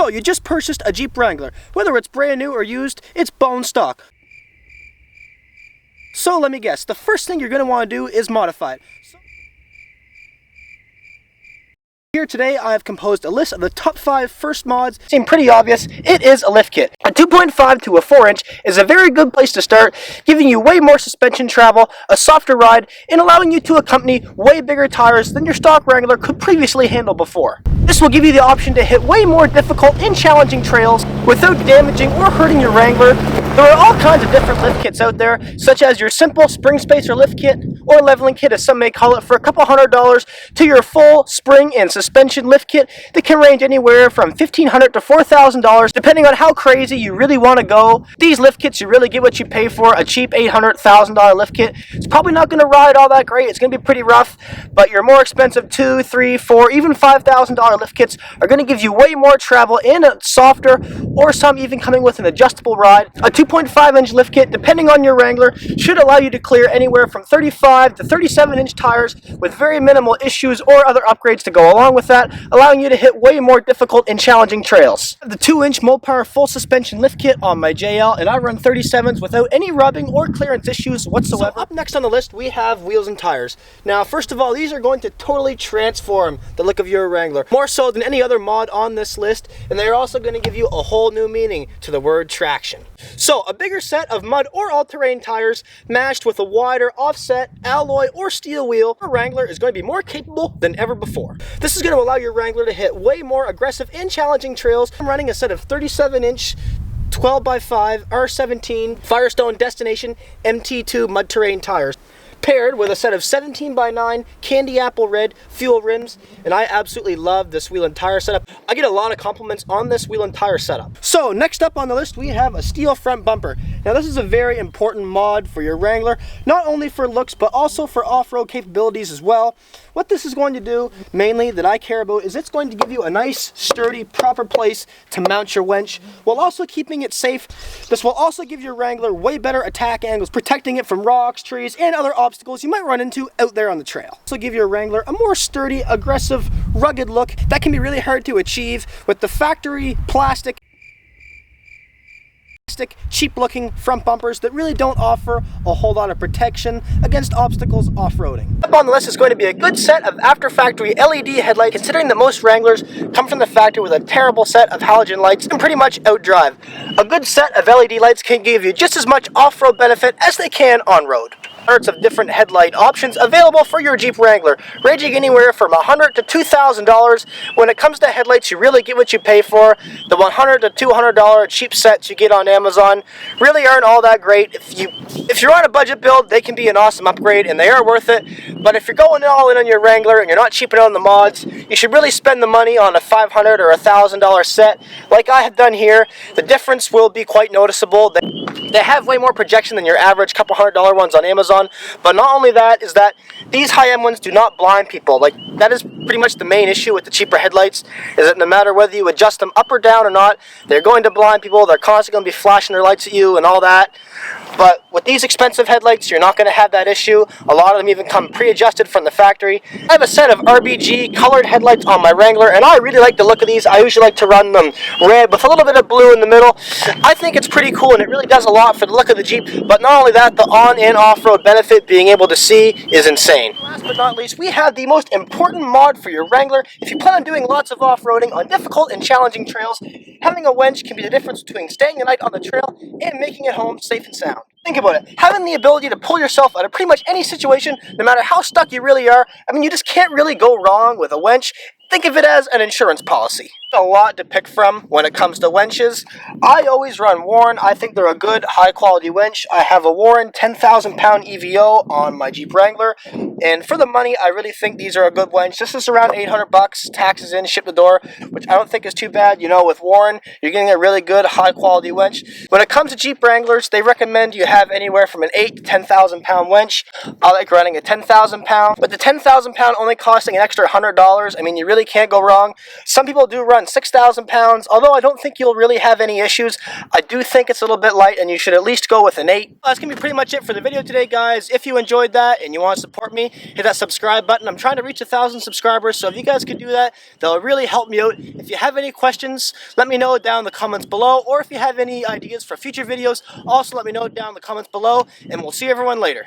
So you just purchased a Jeep Wrangler. Whether it's brand new or used, it's bone stock. So let me guess, the first thing you're going to want to do is modify it. Here today I have composed a list of the top 5 first mods. Seem pretty obvious, it is a lift kit. A 2.5 to a 4 inch is a very good place to start, giving you way more suspension travel, a softer ride, and allowing you to accompany way bigger tires than your stock Wrangler could previously handle before. This will give you the option to hit way more difficult and challenging trails without damaging or hurting your Wrangler. There are all kinds of different lift kits out there, such as your simple spring spacer lift kit, or leveling kit as some may call it, for a couple $100, to your full spring and suspension lift kit that can range anywhere from $1,500 to $4,000 depending on how crazy you really want to go. These lift kits, you really get what you pay for. A cheap $800, $1,000 lift kit, it's probably not going to ride all that great. It's going to be pretty rough, but your more expensive $2,000, $3,000, $4,000, even $5,000 lift kits are going to give you way more travel and a softer, or some even coming with an adjustable ride. A 2.5 inch lift kit, depending on your Wrangler, should allow you to clear anywhere from 35 to 37 inch tires with very minimal issues or other upgrades to go along with that, allowing you to hit way more difficult and challenging trails. The 2-inch Mopar full suspension lift kit on my JL, and I run 37s without any rubbing or clearance issues whatsoever. So up next on the list we have wheels and tires. Now first of all, these are going to totally transform the look of your Wrangler, more so than any other mod on this list, and they're also going to give you a whole new meaning to the word traction. So a bigger set of mud or all-terrain tires matched with a wider offset alloy or steel wheel, your Wrangler is going to be more capable than ever before. This is going to allow your Wrangler to hit way more aggressive and challenging trails. I'm running a set of 37-inch 12x5 R17 Firestone Destination MT2 mud terrain tires, paired with a set of 17x9 candy apple red fuel rims, and I absolutely love this wheel and tire setup. I get a lot of compliments on this wheel and tire setup. So next up on the list we have a steel front bumper. Now this is a very important mod for your Wrangler, not only for looks but also for off-road capabilities as well. What this is going to do, mainly that I care about, is it's going to give you a nice, sturdy, proper place to mount your winch, while also keeping it safe. This will also give your Wrangler way better attack angles, protecting it from rocks, trees, and other obstacles you might run into out there on the trail. So give your Wrangler a more sturdy, aggressive, rugged look that can be really hard to achieve with the factory plastic, cheap looking front bumpers that really don't offer a whole lot of protection against obstacles off-roading. Up on the list is going to be a good set of after factory LED headlights, considering that most Wranglers come from the factory with a terrible set of halogen lights and pretty much outdrive. A good set of LED lights can give you just as much off-road benefit as they can on-road. Of different headlight options available for your Jeep Wrangler, ranging anywhere from $100 to $2,000. When it comes to headlights, you really get what you pay for. The $100 to $200 cheap sets you get on Amazon really aren't all that great. If you're on a budget build, they can be an awesome upgrade and they are worth it. But if you're going all in on your Wrangler and you're not cheaping on the mods, you should really spend the money on a $500 or $1,000 set like I have done here. The difference will be quite noticeable. They have way more projection than your average couple $100 ones on Amazon. But not only that, is that these high-end ones do not blind people. Like, that is pretty much the main issue with the cheaper headlights, is that no matter whether you adjust them up or down or not, they're going to blind people. They're constantly going to be flashing their lights at you and all that. But with these expensive headlights, you're not going to have that issue. A lot of them even come pre-adjusted from the factory. I have a set of RBG colored headlights on my Wrangler, and I really like the look of these. I usually like to run them red with a little bit of blue in the middle. I think it's pretty cool, and it really does a lot for the look of the Jeep. But not only that, the on- and off-road benefit being able to see is insane. Last but not least, we have the most important mod for your Wrangler. If you plan on doing lots of off-roading on difficult and challenging trails, having a winch can be the difference between staying the night on the trail and making it home safe and sound. Think about it. Having the ability to pull yourself out of pretty much any situation, no matter how stuck you really are, I mean, you just can't really go wrong with a winch. Think of it as an insurance policy. A lot to pick from when it comes to winches. I always run Warren. I think they're a good, high-quality winch. I have a Warren 10,000-pound EVO on my Jeep Wrangler, and for the money, I really think these are a good winch. This is around $800, taxes in, shipped to door, which I don't think is too bad. You know, with Warren, you're getting a really good, high-quality winch. When it comes to Jeep Wranglers, they recommend you have anywhere from an 8 to 10,000-pound winch. I like running a 10,000-pound, but the 10,000-pound only costing an extra $100. I mean, you really can't go wrong. Some people do run run 6,000 pounds. Although I don't think you'll really have any issues, I do think it's a little bit light and you should at least go with an 8. That's going to be pretty much it for the video today, guys. If you enjoyed that and you want to support me, hit that subscribe button. I'm trying to reach 1,000 subscribers, so if you guys could do that, that'll really help me out. If you have any questions, let me know down in the comments below, or if you have any ideas for future videos, also let me know down in the comments below, and we'll see everyone later.